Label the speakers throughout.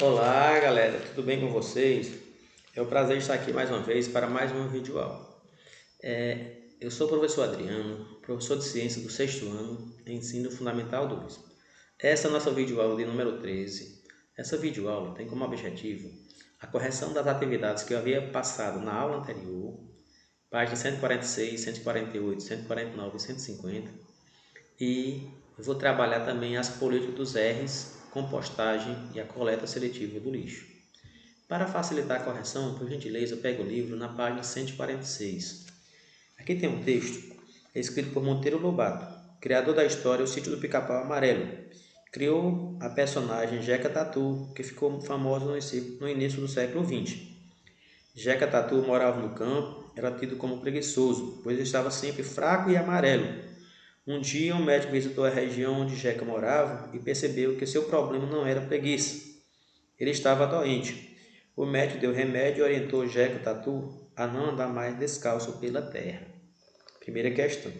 Speaker 1: Olá galera, tudo bem com vocês? É um prazer estar aqui mais uma vez para mais uma videoaula. Eu sou o professor Adriano, professor de ciência do sexto ano, ensino fundamental 2. Essa é a nossa videoaula de número 13. Essa videoaula tem como objetivo a correção das atividades que eu havia passado na aula anterior, páginas 146, 148, 149 e 150, e eu vou trabalhar também as políticas dos R's, compostagem e a coleta seletiva do lixo. Para facilitar a correção, por gentileza, pegue o livro na página 146. Aqui tem um texto escrito por Monteiro Lobato, criador da história O Sítio do Pica-Pau Amarelo. Criou a personagem Jeca Tatu, que ficou famosa no início do século XX. Jeca Tatu morava no campo, era tido como preguiçoso, pois estava sempre fraco e amarelo. Um dia, um médico visitou a região onde Jeca morava e percebeu que seu problema não era preguiça. Ele estava doente. O médico deu remédio e orientou Jeca Tatu a não andar mais descalço pela terra. Primeira questão.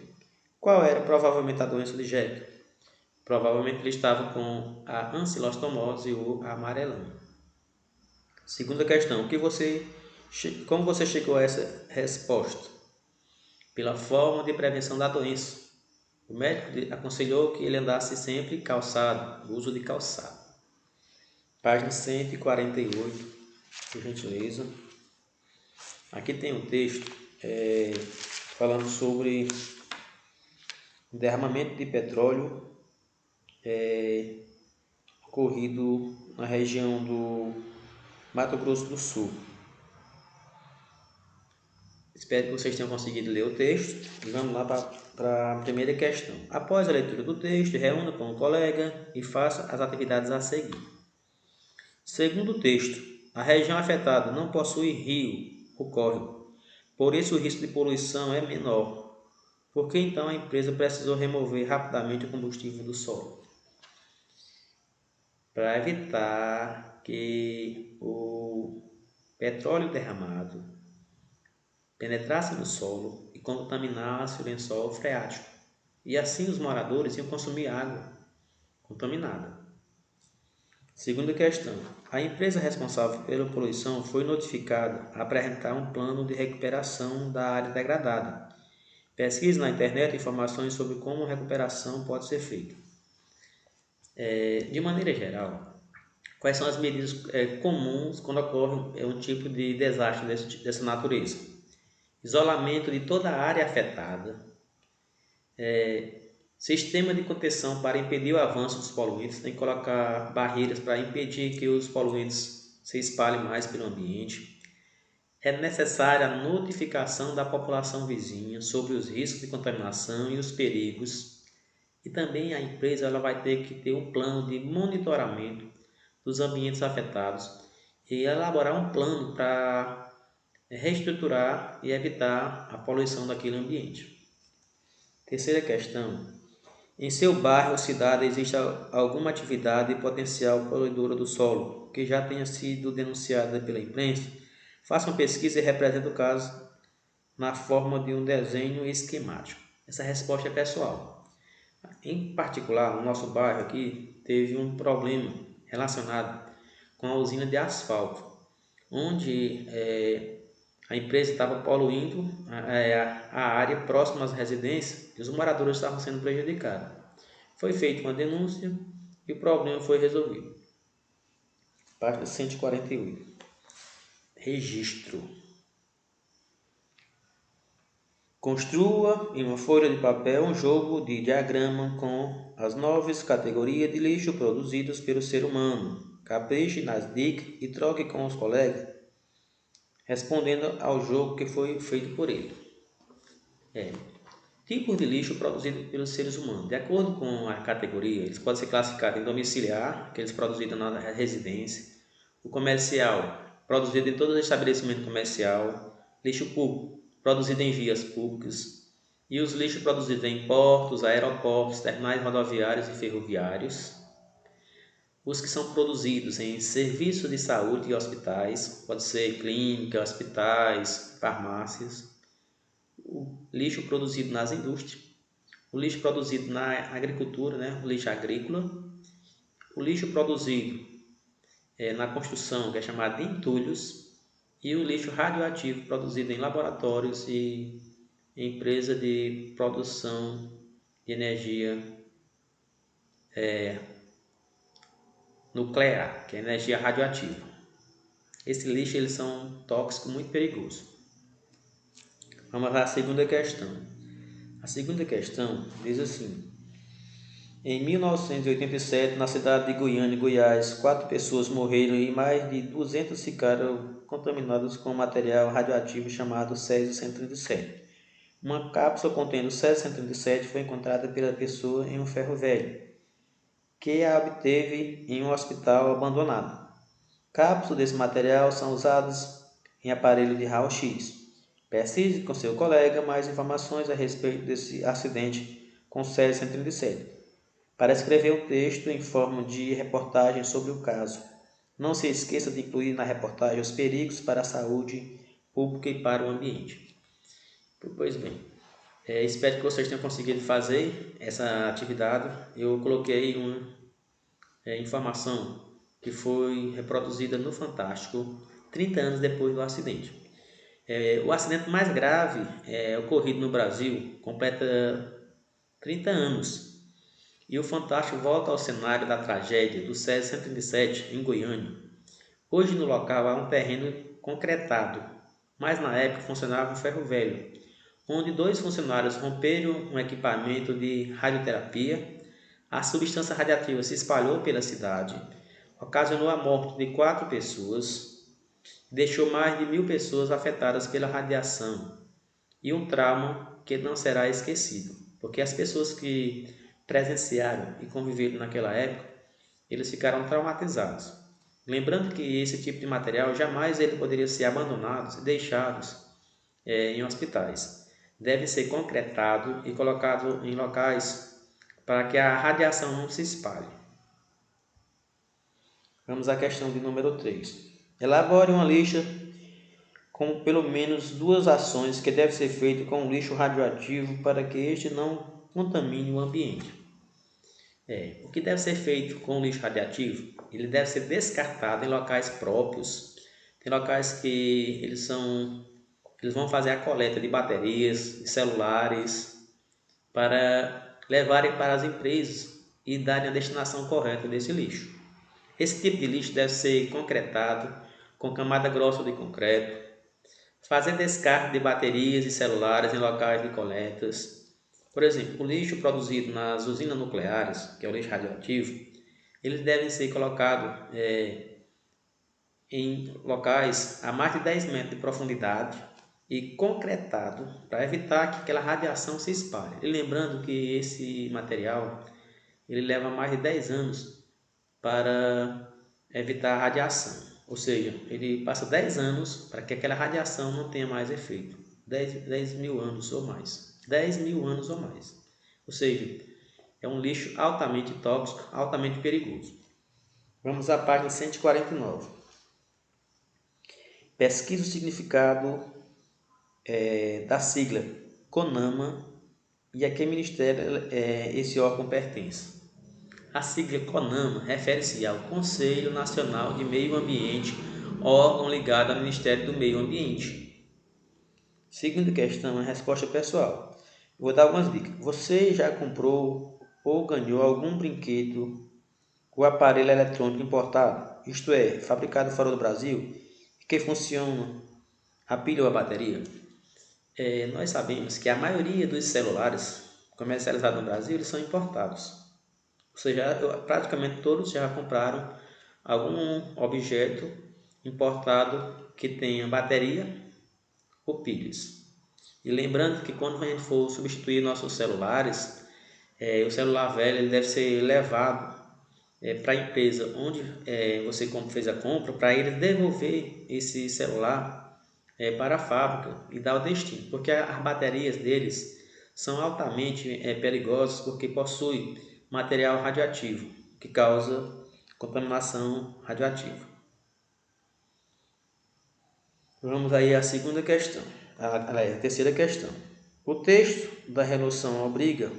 Speaker 1: Qual era provavelmente a doença de Jeca? Provavelmente ele estava com a ancilostomose ou amarelão. Segunda questão. Como você chegou a essa resposta? Pela forma de prevenção da doença. O médico aconselhou que ele andasse sempre calçado, o uso de calçado. Página 148, por gentileza. Aqui tem um texto falando sobre o derramamento de petróleo ocorrido na região do Mato Grosso do Sul. Espero que vocês tenham conseguido ler o texto e vamos lá para a primeira questão. Após a leitura do texto, reúna com um colega e faça as atividades a seguir. Segundo o texto, a região afetada não possui rio ou córrego, por isso o risco de poluição é menor. Por que então a empresa precisou remover rapidamente o combustível do solo? Para evitar que o petróleo derramado penetrasse no solo e contaminasse o lençol freático. E assim os moradores iam consumir água contaminada. Segunda questão. A empresa responsável pela poluição foi notificada a apresentar um plano de recuperação da área degradada. Pesquise na internet informações sobre como a recuperação pode ser feita. De maneira geral, quais são as medidas comuns quando ocorre um tipo de desastre dessa natureza? Isolamento de toda a área afetada, sistema de contenção para impedir o avanço dos poluentes, tem que colocar barreiras para impedir que os poluentes se espalhem mais pelo ambiente. É necessária a notificação da população vizinha sobre os riscos de contaminação e os perigos. E também a empresa ela vai ter que ter um plano de monitoramento dos ambientes afetados e elaborar um plano para reestruturar e evitar a poluição daquele ambiente. Terceira questão. Em seu bairro ou cidade existe alguma atividade potencial poluidora do solo que já tenha sido denunciada pela imprensa? Faça uma pesquisa e represente o caso na forma de um desenho esquemático. Essa resposta é pessoal. Em particular, no nosso bairro aqui, teve um problema relacionado com a usina de asfalto, onde a empresa estava poluindo a área próxima às residências e os moradores estavam sendo prejudicados. Foi feita uma denúncia e o problema foi resolvido. Página 148. Registro. Construa em uma folha de papel um jogo de diagrama com as 9 categorias de lixo produzidas pelo ser humano. Capriche nas dicas e troque com os colegas, respondendo ao jogo que foi feito por ele. Tipos de lixo produzido pelos seres humanos. De acordo com a categoria, eles podem ser classificados em domiciliar, aqueles produzidos na residência, o comercial, produzido em todo estabelecimento comercial, lixo público, produzido em vias públicas, e os lixos produzidos em portos, aeroportos, terminais rodoviários e ferroviários. Os que são produzidos em serviços de saúde e hospitais, pode ser clínicas, hospitais, farmácias. O lixo produzido nas indústrias, o lixo produzido na agricultura, o lixo agrícola, o lixo produzido na construção, que é chamado de entulhos, e o lixo radioativo produzido em laboratórios e empresa de produção de energia nuclear, que é energia radioativa. Esse lixo eles são tóxicos, muito perigosos. Vamos à segunda questão. A segunda questão diz assim: em 1987, na cidade de Goiânia, Goiás, 4 pessoas morreram e mais de 200 ficaram contaminadas com um material radioativo chamado Césio-137. Uma cápsula contendo Césio-137 foi encontrada pela pessoa em um ferro velho, que a obteve em um hospital abandonado. Cápsulas desse material são usadas em aparelho de raio-x. Pesquise com seu colega mais informações a respeito desse acidente com Césio-137. Para escrever um texto em forma de reportagem sobre o caso. Não se esqueça de incluir na reportagem os perigos para a saúde pública e para o ambiente. Pois bem, espero que vocês tenham conseguido fazer essa atividade. Eu coloquei uma informação que foi reproduzida no Fantástico 30 anos depois do acidente. O acidente mais grave ocorrido no Brasil completa 30 anos. E o Fantástico volta ao cenário da tragédia do Césio-137 em Goiânia. Hoje no local há um terreno concretado, mas na época funcionava um ferro velho, onde 2 funcionários romperam um equipamento de radioterapia. A substância radiativa se espalhou pela cidade, ocasionou a morte de 4 pessoas, deixou mais de 1.000 pessoas afetadas pela radiação e um trauma que não será esquecido, porque as pessoas que presenciaram e conviveram naquela época, eles ficaram traumatizados. Lembrando que esse tipo de material jamais ele poderia ser abandonado e deixado em hospitais. Deve ser concretado e colocado em locais para que a radiação não se espalhe. Vamos à questão de número 3. Elabore uma lista com pelo menos 2 ações que devem ser feitas com o lixo radioativo para que este não contamine o ambiente. O que deve ser feito com o lixo radioativo? Ele deve ser descartado em locais próprios. Tem locais que eles vão fazer a coleta de baterias, de celulares, para levarem para as empresas e darem a destinação correta desse lixo. Esse tipo de lixo deve ser concretado com camada grossa de concreto, fazer descarte de baterias e celulares em locais de coletas. Por exemplo, o lixo produzido nas usinas nucleares, que é o lixo radioativo, eles devem ser colocados em locais a mais de 10 metros de profundidade e concretado para evitar que aquela radiação se espalhe. E lembrando que esse material ele leva mais de 10 anos para evitar a radiação. Ou seja, ele passa 10 anos para que aquela radiação não tenha mais efeito. 10 mil anos ou mais. 10 mil anos ou mais. Ou seja, é um lixo altamente tóxico, altamente perigoso. Vamos à página 149. Pesquisa o significado da sigla CONAMA e a que ministério esse órgão pertence. A sigla CONAMA refere-se ao Conselho Nacional de Meio Ambiente, órgão ligado ao Ministério do Meio Ambiente. Segunda questão, a resposta pessoal. Vou dar algumas dicas. Você já comprou ou ganhou algum brinquedo com aparelho eletrônico importado, isto é, fabricado fora do Brasil, e que funciona a pilha ou a bateria? Nós sabemos que a maioria dos celulares comercializados no Brasil eles são importados. Ou seja, praticamente todos já compraram algum objeto importado que tenha bateria ou pilhas. E lembrando que quando a gente for substituir nossos celulares, o celular velho ele deve ser levado para a empresa onde você fez a compra, para eles devolver esse celular para a fábrica e dar o destino, porque as baterias deles são altamente perigosas porque possuem material radioativo que causa contaminação radioativa. Vamos aí à segunda questão, a terceira questão. O texto da resolução obriga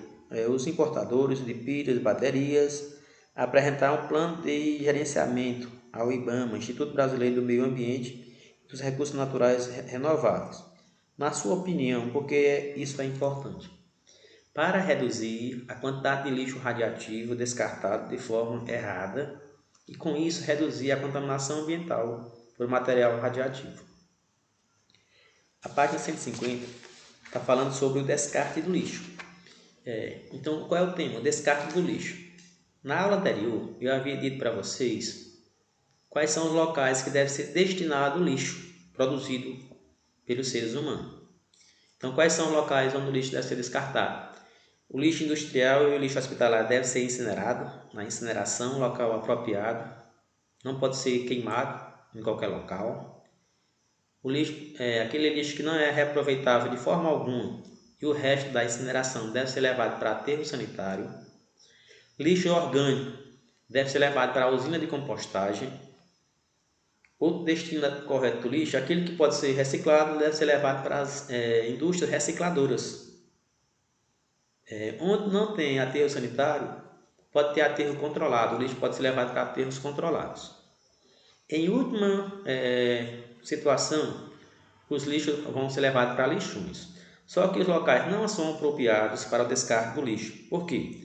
Speaker 1: os importadores de pilhas e baterias a apresentar um plano de gerenciamento ao IBAMA, Instituto Brasileiro do Meio Ambiente e dos Recursos Naturais Renováveis. Na sua opinião, por que isso é importante? Para reduzir a quantidade de lixo radioativo descartado de forma errada e, com isso, reduzir a contaminação ambiental por material radioativo. A página 150 está falando sobre o descarte do lixo. Então, qual é o tema? O descarte do lixo. Na aula anterior, eu havia dito para vocês quais são os locais que deve ser destinado o lixo produzido pelos seres humanos. Então, quais são os locais onde o lixo deve ser descartado? O lixo industrial e o lixo hospitalar deve ser incinerado na incineração, local apropriado. Não pode ser queimado em qualquer local. O lixo, aquele lixo que não é reaproveitável de forma alguma e o resto da incineração deve ser levado para aterro sanitário. Lixo orgânico deve ser levado para a usina de compostagem. Outro destino correto do lixo, aquele que pode ser reciclado, deve ser levado para as indústrias recicladoras. Onde não tem aterro sanitário, pode ter aterro controlado. O lixo pode ser levado para aterros controlados. Em última situação, os lixos vão ser levados para lixões. Só que os locais não são apropriados para o descarte do lixo. Por quê?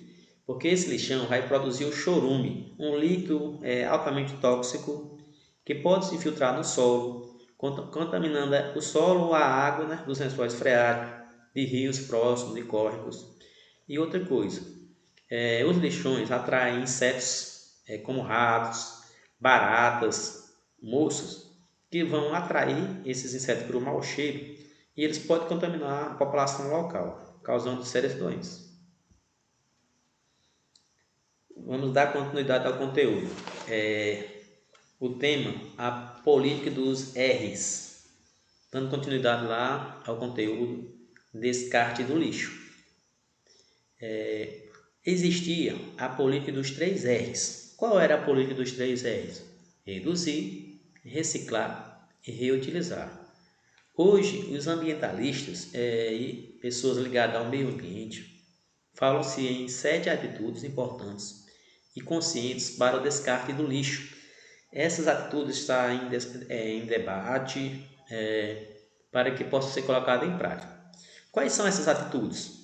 Speaker 1: Porque esse lixão vai produzir o chorume, um líquido altamente tóxico que pode se infiltrar no solo, contaminando o solo ou a água, né, dos lençóis freáticos, de rios próximos, de córregos. E outra coisa, os lixões atraem insetos como ratos, baratas, moscas, que vão atrair esses insetos por um mau cheiro e eles podem contaminar a população local, causando sérias doenças. Vamos dar continuidade ao conteúdo. O tema, a política dos R's. Dando continuidade lá ao conteúdo, descarte do lixo. Existia a política dos 3 R's. Qual era a política dos 3 R's? Reduzir, reciclar e reutilizar. Hoje, os ambientalistas e pessoas ligadas ao meio ambiente falam-se em 7 atitudes importantes e conscientes para o descarte do lixo. Essas atitudes estão em debate para que possam ser colocadas em prática. Quais são essas atitudes?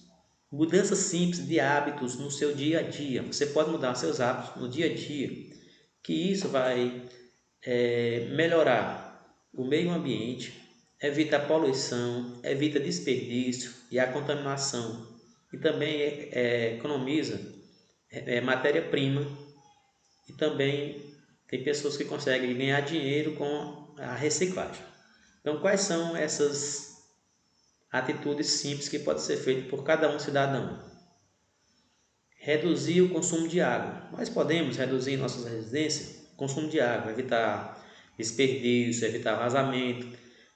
Speaker 1: Mudanças simples de hábitos no seu dia a dia. Você pode mudar seus hábitos no dia a dia, que isso vai melhorar o meio ambiente, evita a poluição, evita desperdício e a contaminação. E também economiza matéria-prima. E também tem pessoas que conseguem ganhar dinheiro com a reciclagem. Então, quais são essas atitudes simples que podem ser feitas por cada um cidadão? Reduzir o consumo de água. Nós podemos reduzir em nossas residências o consumo de água, evitar desperdício, evitar vazamento,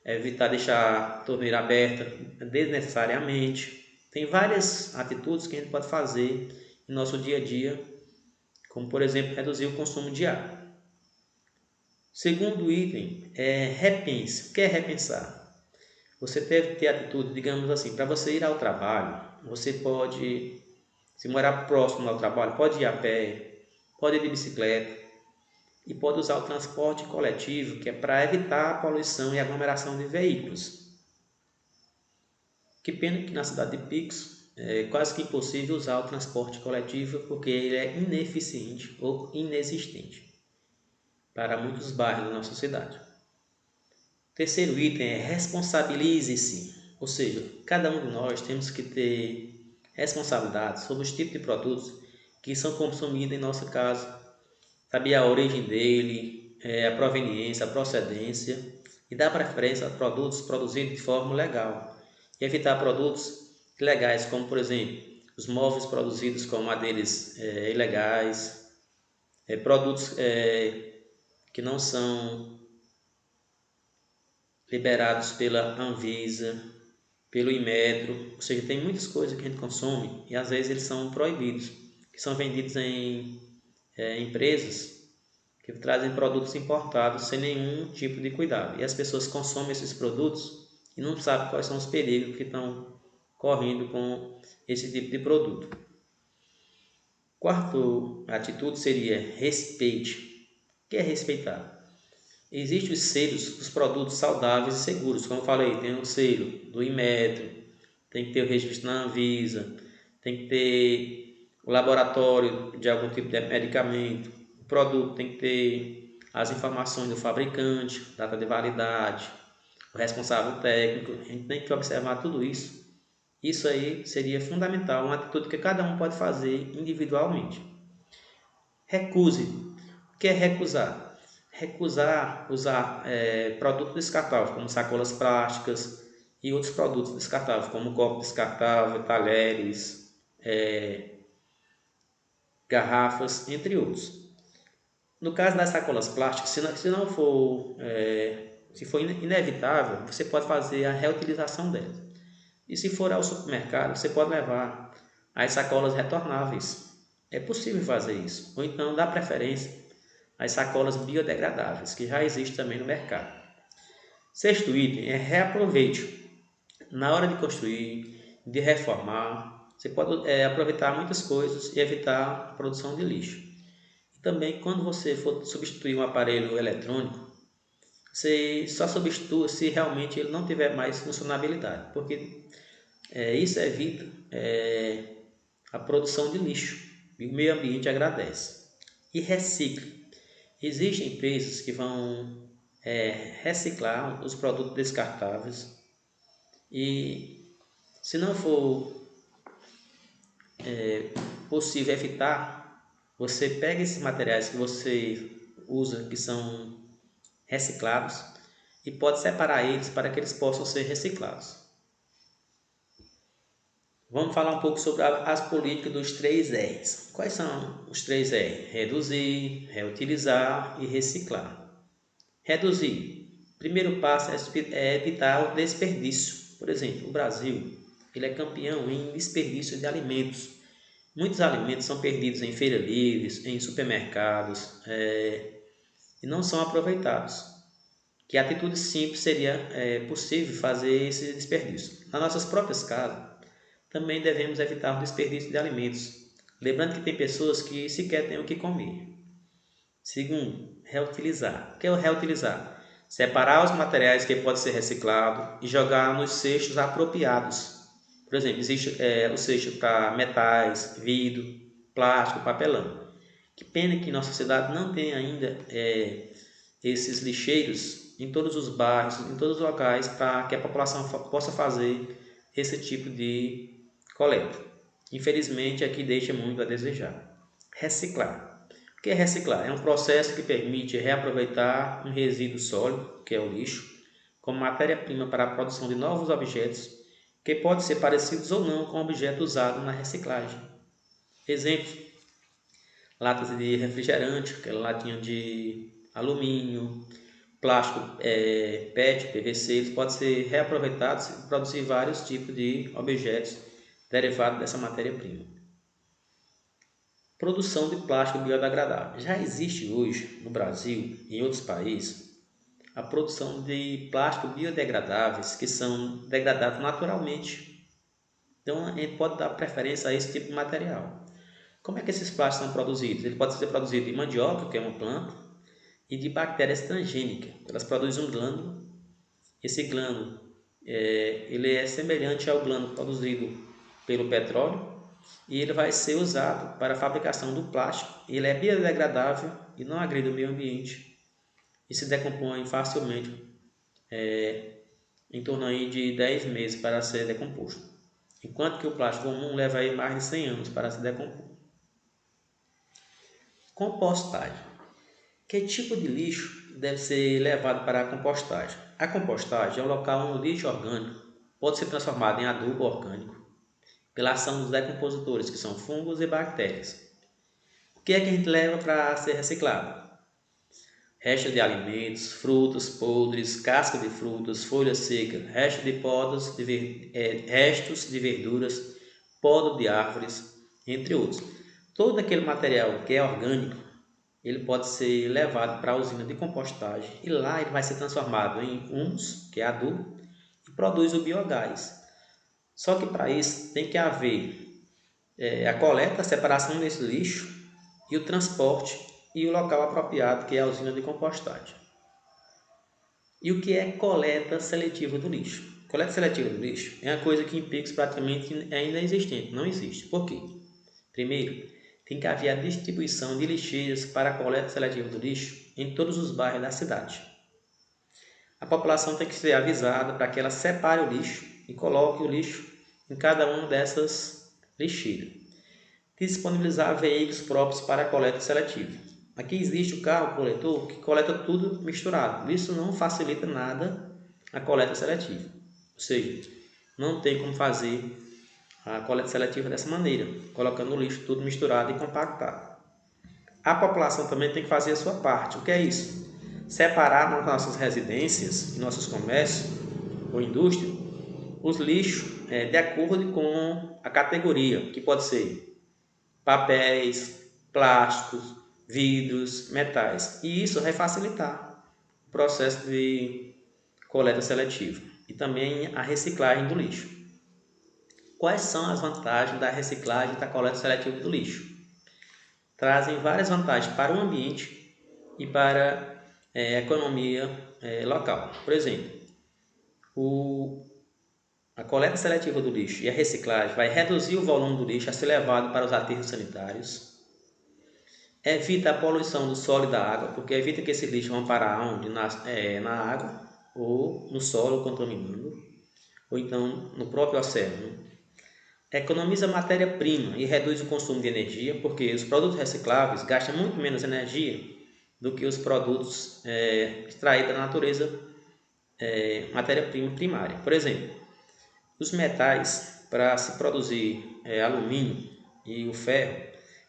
Speaker 1: evitar deixar a torneira aberta desnecessariamente. Tem várias atitudes que a gente pode fazer no nosso dia a dia, como por exemplo reduzir o consumo de água. Segundo item repense. O que é repensar? Você deve ter atitude, digamos assim, para você ir ao trabalho, você pode, se morar próximo ao trabalho, pode ir a pé, pode ir de bicicleta e pode usar o transporte coletivo, que é para evitar a poluição e aglomeração de veículos. Que pena que na cidade de Picos é quase que impossível usar o transporte coletivo porque ele é ineficiente ou inexistente para muitos bairros da nossa cidade. Terceiro item é responsabilize-se, ou seja, cada um de nós temos que ter responsabilidade sobre os tipos de produtos que são consumidos em nossa casa, saber a origem dele, a proveniência, a procedência e dar preferência a produtos produzidos de forma legal e evitar produtos ilegais, como por exemplo, os móveis produzidos com madeiras ilegais, produtos que não são liberados pela Anvisa, pelo Inmetro, ou seja, tem muitas coisas que a gente consome e às vezes eles são proibidos, que são vendidos em empresas que trazem produtos importados sem nenhum tipo de cuidado. E as pessoas consomem esses produtos e não sabem quais são os perigos que estão correndo com esse tipo de produto. Quarta atitude seria respeite. O que é respeitar? Existem os selos dos produtos saudáveis e seguros, como eu falei, tem o selo do Inmetro, tem que ter o registro na Anvisa, tem que ter o laboratório de algum tipo de medicamento, o produto tem que ter as informações do fabricante, data de validade, o responsável técnico, a gente tem que observar tudo isso. Isso aí seria fundamental, uma atitude que cada um pode fazer individualmente. Recuse. O que é recusar? Recusar usar produtos descartáveis, como sacolas plásticas e outros produtos descartáveis, como copo descartável, talheres, garrafas, entre outros. No caso das sacolas plásticas, se for inevitável, você pode fazer a reutilização delas. E se for ao supermercado, você pode levar as sacolas retornáveis. É possível fazer isso. Ou então dá preferência às sacolas biodegradáveis, que já existem também no mercado. Sexto item é reaproveite. Na hora de construir, de reformar, você pode aproveitar muitas coisas e evitar a produção de lixo. E também, quando você for substituir um aparelho eletrônico, você só substitua se realmente ele não tiver mais funcionalidade, porque isso evita a produção de lixo e o meio ambiente agradece. E recicle. Existem empresas que vão reciclar os produtos descartáveis e, se não for possível evitar, você pega esses materiais que você usa, que são reciclados, e pode separar eles para que eles possam ser reciclados. Vamos falar um pouco sobre as políticas dos 3 R's. Quais são os 3 R's? Reduzir, reutilizar e reciclar. Reduzir. Primeiro passo é evitar o desperdício. Por exemplo, o Brasil ele é campeão em desperdício de alimentos. Muitos alimentos são perdidos em feiras livres, em supermercados e não são aproveitados. Que atitude simples seria possível fazer esse desperdício? Nas nossas próprias casas, também devemos evitar o desperdício de alimentos, lembrando que tem pessoas que sequer têm o que comer. Segundo, reutilizar. O que é o reutilizar? Separar os materiais que podem ser reciclados e jogar nos cestos apropriados. Por exemplo, existe o cesto para metais, vidro, plástico, papelão. Que pena que nossa cidade não tem ainda esses lixeiros em todos os bairros, em todos os locais, para que a população possa fazer esse tipo de coleta. Infelizmente, aqui deixa muito a desejar. Reciclar. O que é reciclar? É um processo que permite reaproveitar um resíduo sólido, que é o lixo, como matéria-prima para a produção de novos objetos, que podem ser parecidos ou não com objetos usados na reciclagem. Exemplos: latas de refrigerante, aquela latinha de alumínio, plástico PET, PVC, eles podem ser reaproveitados e produzir vários tipos de objetos derivados dessa matéria-prima. Produção de plástico biodegradável. Já existe hoje no Brasil e em outros países a produção de plástico biodegradáveis que são degradados naturalmente. Então a gente pode dar preferência a esse tipo de material. Como é que esses plásticos são produzidos? Ele pode ser produzido de mandioca, que é uma planta, e de bactérias transgênicas. Elas produzem um glândula. Esse glândula ele é semelhante ao glândula produzido pelo petróleo e ele vai ser usado para a fabricação do plástico. Ele é biodegradável e não agride o meio ambiente e se decompõe facilmente, em torno aí de 10 meses para ser decomposto, enquanto que o plástico comum leva aí mais de 100 anos para se decompor. Compostagem. Que tipo de lixo deve ser levado para a compostagem? A compostagem é um local onde o lixo orgânico pode ser transformado em adubo orgânico pela ação dos decompositores, que são fungos e bactérias. O que é que a gente leva para ser reciclado? Restos de alimentos, frutas podres, casca de frutas, folhas secas, restos de verduras, podo de árvores, entre outros. Todo aquele material que é orgânico, ele pode ser levado para a usina de compostagem e lá ele vai ser transformado em humus, que é adubo, e produz o biogás. Só que para isso tem que haver a coleta, a separação desse lixo e o transporte e o local apropriado, que é a usina de compostagem. E o que é coleta seletiva do lixo? Coleta seletiva do lixo é uma coisa que em Picos praticamente ainda é inexistente, não existe. Por quê? Primeiro, tem que haver a distribuição de lixeiras para a coleta seletiva do lixo em todos os bairros da cidade. A população tem que ser avisada para que ela separe o lixo e coloque o lixo em cada uma dessas lixeiras. Disponibilizar veículos próprios para a coleta seletiva. Aqui existe o carro coletor que coleta tudo misturado. Isso não facilita nada a coleta seletiva. Ou seja, não tem como fazer a coleta seletiva dessa maneira, colocando o lixo tudo misturado e compactado. A população também tem que fazer a sua parte. O que é isso? Separar nas nossas residências, em nossos comércios ou indústria, os lixos de acordo com a categoria, que pode ser papéis, plásticos, vidros, metais. E isso vai facilitar o processo de coleta seletiva e também a reciclagem do lixo. Quais são as vantagens da reciclagem e da coleta seletiva do lixo? Trazem várias vantagens para o ambiente e para a economia local. Por exemplo, a coleta seletiva do lixo e a reciclagem vai reduzir o volume do lixo a ser levado para os aterros sanitários. Evita a poluição do solo e da água, porque evita que esses lixos vão parar onde? Na água ou no solo contaminando, ou então no próprio oceano. Economiza matéria-prima e reduz o consumo de energia, porque os produtos recicláveis gastam muito menos energia do que os produtos extraídos da natureza, matéria-prima primária. Por exemplo, os metais, para se produzir alumínio e o ferro,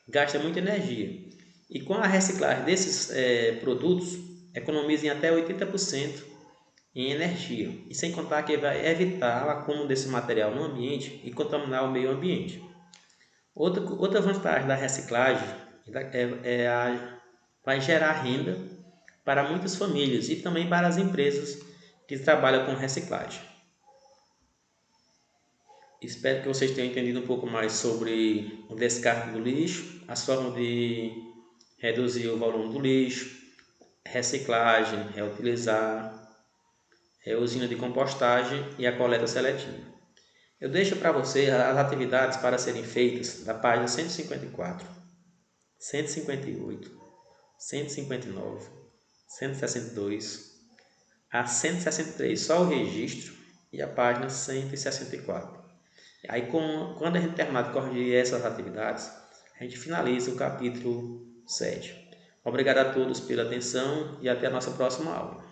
Speaker 1: gastam muita energia. E com a reciclagem desses produtos, economizam até 80% em energia. E sem contar que vai evitar o acúmulo desse material no ambiente e contaminar o meio ambiente. Outra vantagem da reciclagem vai gerar renda para muitas famílias e também para as empresas que trabalham com reciclagem. Espero que vocês tenham entendido um pouco mais sobre o descarte do lixo, as formas de reduzir o volume do lixo, reciclagem, reutilizar, usina de compostagem e a coleta seletiva. Eu deixo para você as atividades para serem feitas da página 154, 158, 159, 162, a 163, só o registro, e a página 164. Aí, quando a gente terminar de corrigir essas atividades, a gente finaliza o capítulo 7. Obrigado a todos pela atenção e até a nossa próxima aula.